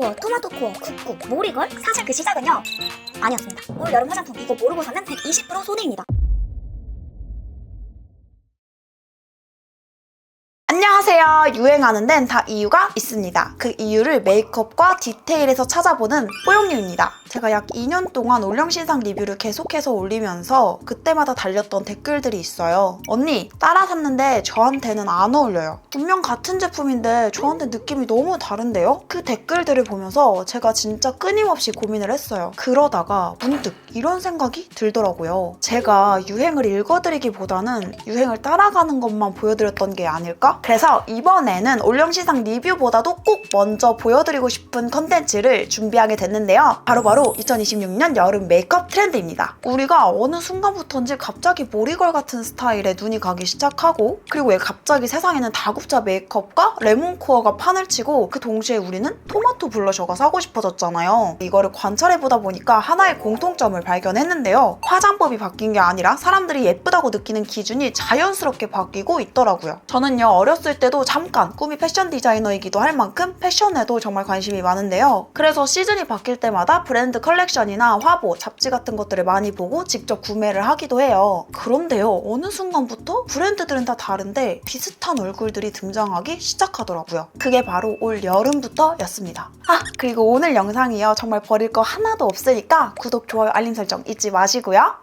레몬코어, 토마토코어, 굿굿, 모리걸? 사실 그 시작은요 아니었습니다. 올 여름 화장품 이거 모르고 사면 120% 손해입니다. 안녕하세요. 유행하는 데는 다 이유가 있습니다. 그 이유를 메이크업과 디테일에서 찾아보는 뽀용유입니다. 제가 약 2년 동안 올영신상 리뷰를 계속해서 올리면서 그때마다 달렸던 댓글들이 있어요. 언니, 따라 샀는데 저한테는 안 어울려요. 분명 같은 제품인데 저한테 느낌이 너무 다른데요? 그 댓글들을 보면서 제가 진짜 끊임없이 고민을 했어요. 그러다가 문득 이런 생각이 들더라고요. 제가 유행을 읽어드리기보다는 유행을 따라가는 것만 보여드렸던 게 아닐까? 그래서 이번에는 올영신상 리뷰보다도 꼭 먼저 보여드리고 싶은 컨텐츠를 준비하게 됐는데요. 바로바로 2026년 여름 메이크업 트렌드입니다. 우리가 어느 순간부터인지 갑자기 모리걸 같은 스타일에 눈이 가기 시작하고, 그리고 왜 갑자기 세상에는 다국자 메이크업과 레몬코어가 판을 치고 그 동시에 우리는 토마토 블러셔가 사고 싶어졌잖아요. 이거를 관찰해보다 보니까 하나의 공통점을 발견했는데요. 화장법이 바뀐 게 아니라 사람들이 예쁘다고 느끼는 기준이 자연스럽게 바뀌고 있더라고요. 저는요, 어렸을 때도 잠깐 꿈이 패션 디자이너이기도 할 만큼 패션에도 정말 관심이 많은데요. 그래서 시즌이 바뀔 때마다 브랜드 컬렉션이나 화보, 잡지 같은 것들을 많이 보고 직접 구매를 하기도 해요. 그런데요, 어느 순간부터 브랜드들은 다 다른데 비슷한 얼굴들이 등장하기 시작하더라고요. 그게 바로 올 여름부터였습니다. 그리고 오늘 영상이요, 정말 버릴 거 하나도 없으니까 구독, 좋아요, 알림 설정 잊지 마시고요.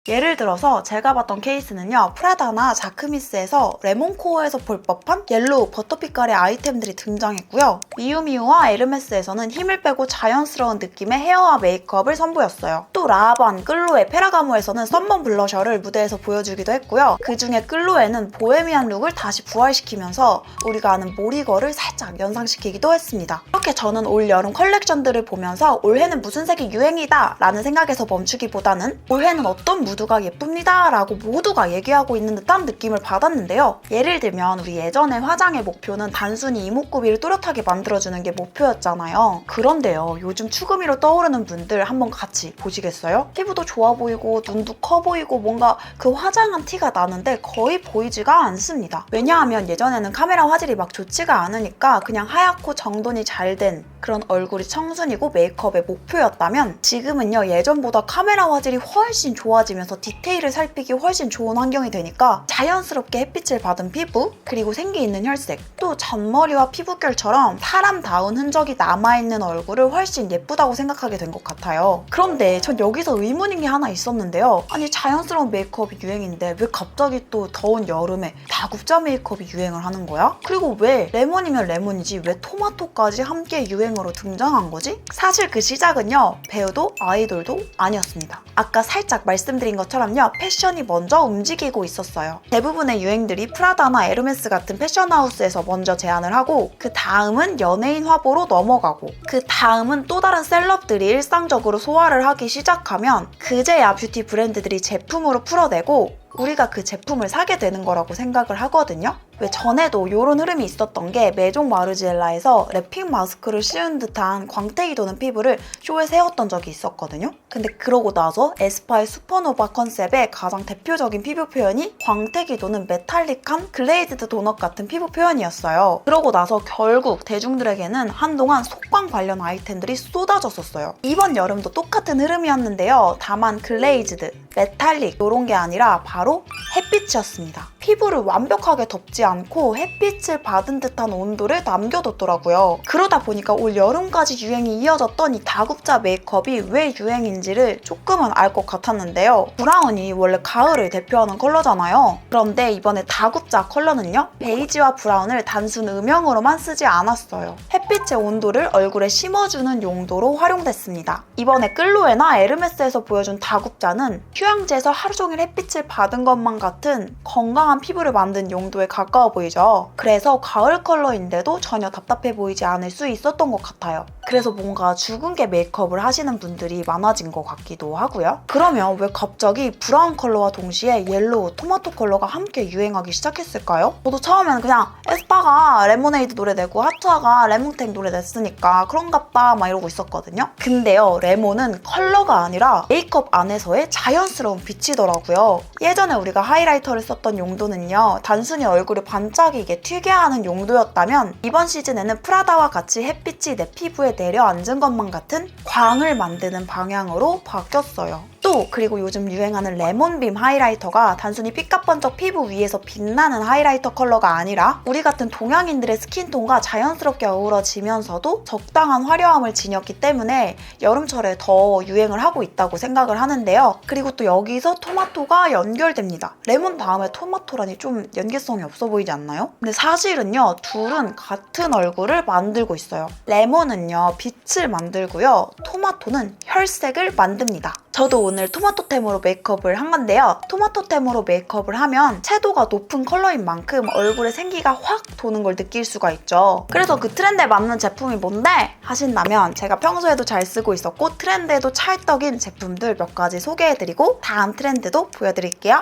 예를 들어서 제가 봤던 케이스는요, 프라다나 자크미스에서 레몬코어에서 볼 법한 옐로우 버터빛깔의 아이템들이 등장했고요. 미우미우와 에르메스에서는 힘을 빼고 자연스러운 느낌의 헤어와 메이크업을 선보였어요. 또 라반, 끌로에, 페라가모에서는 썸머 블러셔를 무대에서 보여주기도 했고요. 그중에 끌로에는 보헤미안 룩을 다시 부활시키면서 우리가 아는 모리걸을 살짝 연상시키기도 했습니다. 이렇게 저는 올 여름 컬렉션들을 보면서 올해는 무슨 색이 유행이다 라는 생각에서 멈추기보다는 올해는 어떤 무드가 예쁩니다 라고 모두가 얘기하고 있는 듯한 느낌을 받았는데요. 예를 들면 우리 예전에 화장의 목표는 단순히 이목구비를 또렷하게 만들어주는 게 목표였잖아요. 그런데요, 요즘 추구미로 떠오르는 분들 한번 같이 보시겠어요? 피부도 좋아 보이고 눈도 커 보이고 뭔가 그 화장한 티가 나는데 거의 보이지가 않습니다. 왜냐하면 예전에는 카메라 화질이 막 좋지가 않으니까 그냥 하얗고 정돈이 잘 된 그런 얼굴이 청순이고 메이크업의 목표였다면, 지금은요, 예전보다 카메라 화질이 훨씬 좋아지면서 디테일을 살피기 훨씬 좋은 환경이 되니까 자연스럽게 햇빛을 받은 피부, 그리고 생기 있는 혈색, 또 잔머리와 피부결처럼 사람다운 흔적이 남아있는 얼굴을 훨씬 예쁘다고 생각하게 된 것 같아요. 그런데 전 여기서 의문인 게 하나 있었는데요. 아니, 자연스러운 메이크업이 유행인데 왜 갑자기 또 더운 여름에 다국자 메이크업이 유행을 하는 거야? 그리고 왜 레몬이면 레몬이지 왜 토마토까지 함께 유행으로 등장한 거지? 사실 그 시작은요, 배우도 아이돌도 아니었습니다. 아까 살짝 말씀드린 것처럼요, 패션이 먼저 움직이고 있었어요. 대부분의 유행들이 프라다나 에르메스 같은 패션하우스에서 먼저 제안을 하고, 그 다음은 연예인 화보로 넘어가고, 그 다음은 또 다른 셀럽들이 일상적으로 소화를 하기 시작하면 그제야 뷰티 브랜드들이 제품으로 풀어내고 우리가 그 제품을 사게 되는 거라고 생각을 하거든요. 왜 전에도 이런 흐름이 있었던 게 메종 마르지엘라에서 랩핑 마스크를 씌운 듯한 광택이 도는 피부를 쇼에 세웠던 적이 있었거든요. 근데 그러고 나서 에스파의 슈퍼노바 컨셉의 가장 대표적인 피부 표현이 광택이 도는 메탈릭한 글레이즈드 도넛 같은 피부 표현이었어요. 그러고 나서 결국 대중들에게는 한동안 속광 관련 아이템들이 쏟아졌었어요. 이번 여름도 똑같은 흐름이었는데요. 다만 글레이즈드, 메탈릭 이런 게 아니라 바로 햇빛이었습니다. 피부를 완벽하게 덮지 않고 햇빛을 받은 듯한 온도를 남겨뒀더라고요. 그러다 보니까 올 여름까지 유행이 이어졌던 이 다국자 메이크업이 왜 유행인지를 조금은 알 것 같았는데요. 브라운이 원래 가을을 대표하는 컬러잖아요. 그런데 이번에 다국자 컬러는요, 베이지와 브라운을 단순 음영으로만 쓰지 않았어요. 햇빛의 온도를 얼굴에 심어주는 용도로 활용됐습니다. 이번에 끌로에나 에르메스에서 보여준 다국자는 휴양지에서 하루 종일 햇빛을 받은 것만 같은 건강한 피부를 만든 용도에 가까워 보이죠. 그래서 가을 컬러인데도 전혀 답답해 보이지 않을 수 있었던 것 같아요. 그래서 뭔가 죽은 게 메이크업을 하시는 분들이 많아진 것 같기도 하고요. 그러면 왜 갑자기 브라운 컬러와 동시에 옐로우, 토마토 컬러가 함께 유행하기 시작했을까요? 저도 처음에는 그냥 에스파가 레모네이드 노래 내고 하트아가 레몬탱 노래 냈으니까 그런갑다 막 이러고 있었거든요. 근데요, 레몬은 컬러가 아니라 메이크업 안에서의 자연스러운 빛이더라고요. 예전에 우리가 하이라이터를 썼던 용도는요, 단순히 얼굴을 반짝이게 튀게 하는 용도였다면 이번 시즌에는 프라다와 같이 햇빛이 내 피부에 내려앉은 것만 같은 광을 만드는 방향으로 바뀌었어요. 또 그리고 요즘 유행하는 레몬빔 하이라이터가 단순히 삐까번쩍 피부 위에서 빛나는 하이라이터 컬러가 아니라 우리 같은 동양인들의 스킨톤과 자연스럽게 어우러지면서도 적당한 화려함을 지녔기 때문에 여름철에 더 유행을 하고 있다고 생각을 하는데요. 그리고 또 여기서 토마토가 연결됩니다. 레몬 다음에 토마토라니 좀 연계성이 없어 보이지 않나요? 근데 사실은요, 둘은 같은 얼굴을 만들고 있어요. 레몬은요, 빛을 만들고요, 토마토는 혈색을 만듭니다. 저도 오늘 토마토템으로 메이크업을 한 건데요. 토마토템으로 메이크업을 하면 채도가 높은 컬러인 만큼 얼굴에 생기가 확 도는 걸 느낄 수가 있죠. 그래서 그 트렌드에 맞는 제품이 뭔데? 하신다면 제가 평소에도 잘 쓰고 있었고 트렌드에도 찰떡인 제품들 몇 가지 소개해드리고 다음 트렌드도 보여드릴게요.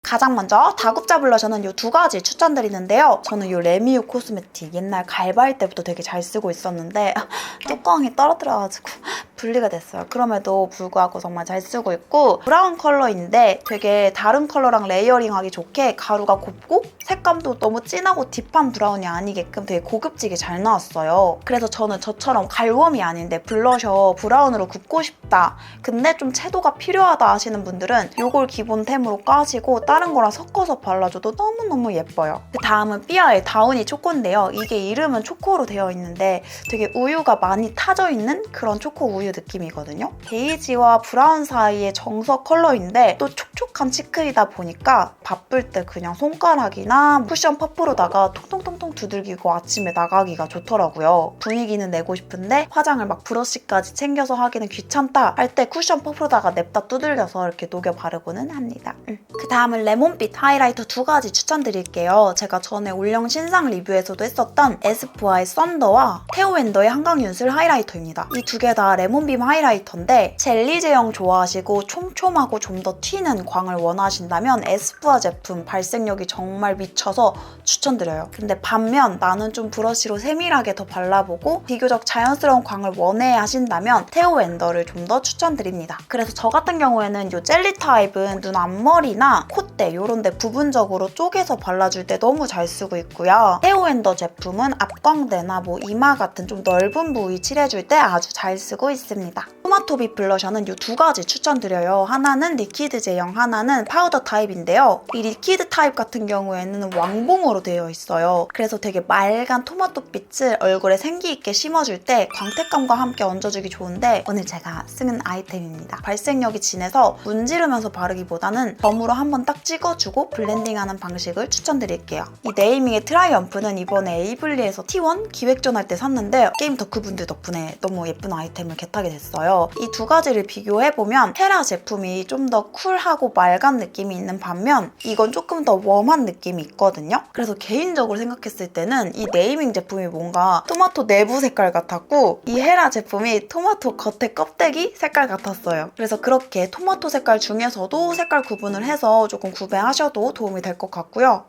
가장 먼저 다국자 블러셔는 이 두 가지 추천드리는데요. 저는 이 레미유 코스메틱 옛날 갈바할 때부터 되게 잘 쓰고 있었는데 뚜껑이 떨어뜨려가지고 분리가 됐어요. 그럼에도 불구하고 정말 잘 쓰고 있고 브라운 컬러인데 되게 다른 컬러랑 레이어링하기 좋게 가루가 곱고 색감도 너무 진하고 딥한 브라운이 아니게끔 되게 고급지게 잘 나왔어요. 그래서 저는 저처럼 갈웜이 아닌데 블러셔 브라운으로 굽고 싶다, 근데 좀 채도가 필요하다 하시는 분들은 이걸 기본템으로 까시고 다른 거랑 섞어서 발라줘도 너무너무 예뻐요. 그 다음은 삐아의 다우니 초코인데요. 이게 이름은 초코로 되어 있는데 되게 우유가 많이 타져 있는 그런 초코 우유 느낌이거든요. 베이지와 브라운 사이의 정석 컬러인데 또 촉촉한 치크이다 보니까 바쁠 때 그냥 손가락이나 쿠션 퍼프로다가 통통통통 두들기고 아침에 나가기가 좋더라고요. 분위기는 내고 싶은데 화장을 막 브러쉬까지 챙겨서 하기는 귀찮다 할 때 쿠션 퍼프로다가 냅다 두들겨서 이렇게 녹여 바르고는 합니다. 그 다음은 레몬빛 하이라이터 두 가지 추천드릴게요. 제가 전에 올영 신상 리뷰에서도 했었던 에스쁘아의 썬더와 테오엔더의 한강윤슬 하이라이터입니다. 이 두 개 다 레몬빔 하이라이터인데 젤리 제형 좋아하시고 촘촘하고 좀 더 튀는 광을 원하신다면 에스쁘아 제품 발색력이 정말 미쳐서 추천드려요. 근데 반면 나는 좀 브러쉬로 세밀하게 더 발라보고 비교적 자연스러운 광을 원해 하신다면 테오엔더를 좀 더 추천드립니다. 그래서 저 같은 경우에는 이 젤리 타입은 눈 앞머리나 콧대 이런 데 부분적으로 쪼개서 발라줄 때 너무 잘 쓰고 있고요. 테오엔더 제품은 앞광대나 뭐 이마 같은 좀 넓은 부위 칠해줄 때 아주 잘 쓰고 있습니다. 토마토빛 블러셔는 이 두 가지 추천드려요. 하나는 리퀴드 제형, 하나는 파우더 타입인데요. 이 리퀴드 타입 같은 경우에는 왕봉으로 되어 있어요. 그래서 되게 맑은 토마토빛을 얼굴에 생기 있게 심어줄 때 광택감과 함께 얹어주기 좋은데 오늘 제가 쓰는 아이템입니다. 발색력이 진해서 문지르면서 바르기보다는 덤으로 한번 딱 찍어주고 블렌딩하는 방식을 추천드릴게요. 이 네이밍의 트라이엄프는 이번에 에이블리에서 T1 기획전 할 때 샀는데 게임 덕후분들 덕분에 너무 예쁜 아이템을 겟하게 됐어요. 이 두 가지를 비교해보면 헤라 제품이 좀 더 쿨하고 맑은 느낌이 있는 반면 이건 조금 더 웜한 느낌이 있거든요. 그래서 개인적으로 생각했을 때는 이 네이밍 제품이 뭔가 토마토 내부 색깔 같았고 이 헤라 제품이 토마토 겉에 껍데기 색깔 같았어요. 그래서 그렇게 토마토 색깔 중에서도 색깔 구분을 해서 조금 구매하셔도 도움이 될 것 같고요.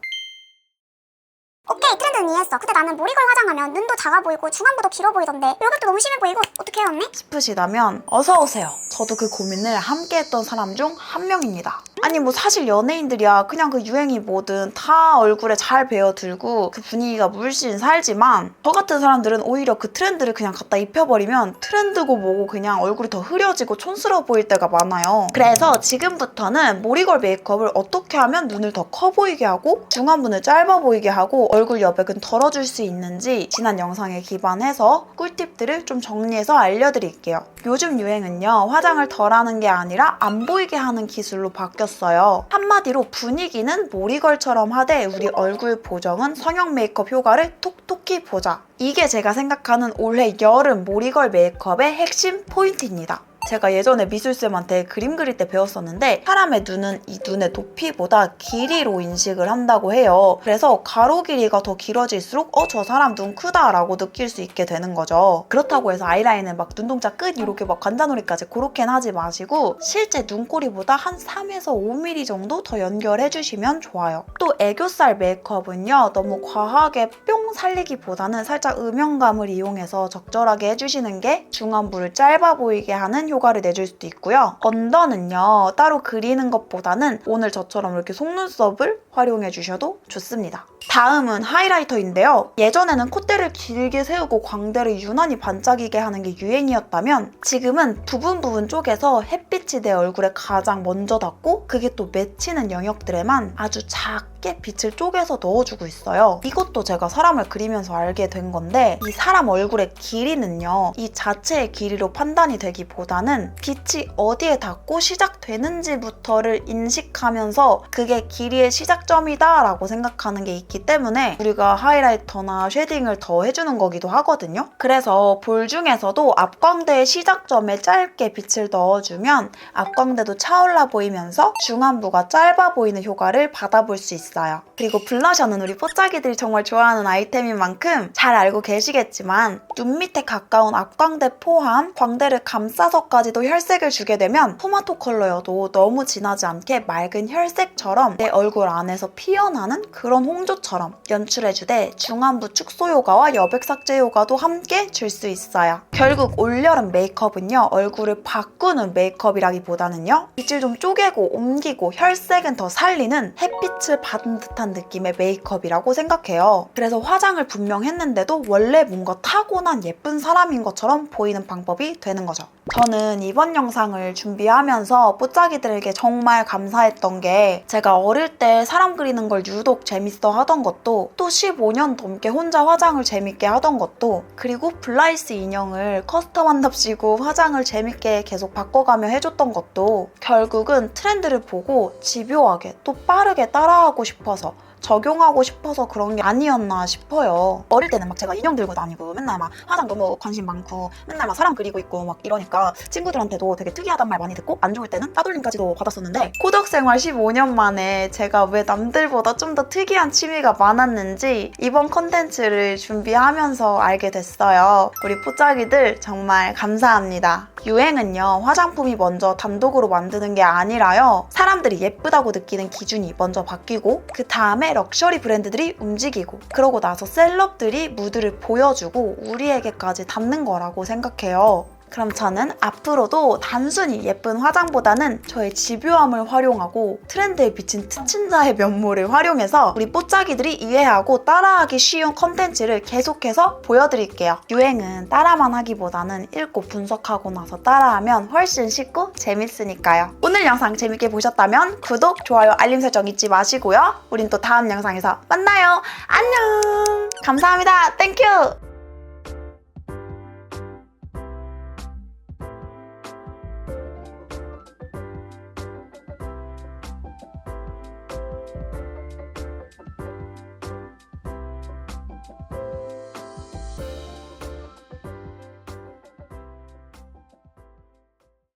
오케이, 트렌드는 이해했어. 근데 나는 모리걸 화장하면 눈도 작아 보이고 중안부도 길어 보이던데 이것도 너무 심해 보이고 어떻게 해요 언니? 싶으시다면 어서오세요. 저도 그 고민을 함께 했던 사람 중 한 명입니다. 아니 뭐 사실 연예인들이야 그냥 그 유행이 뭐든 다 얼굴에 잘 배어들고 그 분위기가 물씬 살지만 저 같은 사람들은 오히려 그 트렌드를 그냥 갖다 입혀버리면 트렌드고 뭐고 그냥 얼굴이 더 흐려지고 촌스러워 보일 때가 많아요. 그래서 지금부터는 모리걸 메이크업을 어떻게 하면 눈을 더 커 보이게 하고 중안부는 짧아 보이게 하고 얼굴 여백은 덜어줄 수 있는지 지난 영상에 기반해서 꿀팁들을 좀 정리해서 알려드릴게요. 요즘 유행은요 화장을 덜 하는 게 아니라 안 보이게 하는 기술로 바뀌었어요. 한마디로 분위기는 모리걸처럼 하되 우리 얼굴 보정은 성형 메이크업 효과를 톡톡히 보자. 이게 제가 생각하는 올해 여름 모리걸 메이크업의 핵심 포인트입니다. 제가 예전에 미술쌤한테 그림 그릴 때 배웠었는데 사람의 눈은 이 눈의 높이보다 길이로 인식을 한다고 해요. 그래서 가로 길이가 더 길어질수록 저 사람 눈 크다 라고 느낄 수 있게 되는 거죠. 그렇다고 해서 아이라인을 막 눈동자 끝 이렇게 막 관자놀이까지 그렇게는 하지 마시고 실제 눈꼬리보다 한 3에서 5mm 정도 더 연결해 주시면 좋아요. 또 애교살 메이크업은요, 너무 과하게 뿅 살리기보다는 살짝 음영감을 이용해서 적절하게 해주시는 게 중안부를 짧아 보이게 하는 효과를 내줄 수도 있고요. 언더는요, 따로 그리는 것보다는 오늘 저처럼 이렇게 속눈썹을 활용해 주셔도 좋습니다. 다음은 하이라이터인데요. 예전에는 콧대를 길게 세우고 광대를 유난히 반짝이게 하는 게 유행이었다면 지금은 부분 쪽에서 햇빛이 내 얼굴에 가장 먼저 닿고 그게 또 맺히는 영역들에만 아주 작게 빛을 쪼개서 넣어주고 있어요. 이것도 제가 사람을 그리면서 알게 된 건데 이 사람 얼굴의 길이는요, 이 자체의 길이로 판단이 되기보다는 빛이 어디에 닿고 시작되는지부터를 인식하면서 그게 길이의 시작점이다 라고 생각하는 게 있기 때문에 우리가 하이라이터나 쉐딩을 더 해주는 거기도 하거든요. 그래서 볼 중에서도 앞광대의 시작점에 짧게 빛을 넣어주면 앞광대도 차올라 보이면서 중안부가 짧아 보이는 효과를 받아볼 수 있어요. 그리고 블러셔는 우리 뽀짝이들이 정말 좋아하는 아이템인 만큼 잘 알고 계시겠지만 눈 밑에 가까운 앞광대 포함 광대를 감싸서까지도 혈색을 주게 되면 토마토 컬러여도 너무 진하지 않게 맑은 혈색처럼 내 얼굴 안에서 피어나는 그런 홍조처럼 연출해주되 중안부 축소 효과와 여백 삭제 효과도 함께 줄 수 있어요. 결국 올여름 메이크업은요, 얼굴을 바꾸는 메이크업이라기보다는요, 빛을 좀 쪼개고 옮기고 혈색은 더 살리는 햇빛을 받은 듯한 느낌의 메이크업이라고 생각해요. 그래서 화장을 분명 했는데도 원래 뭔가 타고난 예쁜 사람인 것처럼 보이는 방법이 되는 거죠. 저는 이번 영상을 준비하면서 뽀짝이들에게 정말 감사했던 게 제가 어릴 때 사람 그리는 걸 유독 재밌어 하던 것도 또 15년 넘게 혼자 화장을 재밌게 하던 것도 그리고 블라이스 인형을 커스텀한답시고 화장을 재밌게 계속 바꿔가며 해줬던 것도 결국은 트렌드를 보고 집요하게 또 빠르게 따라하고 싶어서 적용하고 싶어서 그런 게 아니었나 싶어요. 어릴 때는 막 제가 인형 들고 다니고 맨날 막 화장 너무 관심 많고 맨날 막 사람 그리고 있고 막 이러니까 친구들한테도 되게 특이하단 말 많이 듣고 안 좋을 때는 따돌림까지도 받았었는데 코덕 생활 15년 만에 제가 왜 남들보다 좀 더 특이한 취미가 많았는지 이번 컨텐츠를 준비하면서 알게 됐어요. 우리 뽀짝이들 정말 감사합니다. 유행은요, 화장품이 먼저 단독으로 만드는 게 아니라요, 사람들이 예쁘다고 느끼는 기준이 먼저 바뀌고 그 다음에 럭셔리 브랜드들이 움직이고 그러고 나서 셀럽들이 무드를 보여주고 우리에게까지 닿는 거라고 생각해요. 그럼 저는 앞으로도 단순히 예쁜 화장보다는 저의 집요함을 활용하고 트렌드에 비친 특친자의 면모를 활용해서 우리 뽀짝이들이 이해하고 따라하기 쉬운 컨텐츠를 계속해서 보여드릴게요. 유행은 따라만 하기보다는 읽고 분석하고 나서 따라하면 훨씬 쉽고 재밌으니까요. 오늘 영상 재밌게 보셨다면 구독, 좋아요, 알림 설정 잊지 마시고요. 우린 또 다음 영상에서 만나요. 안녕! 감사합니다. 땡큐!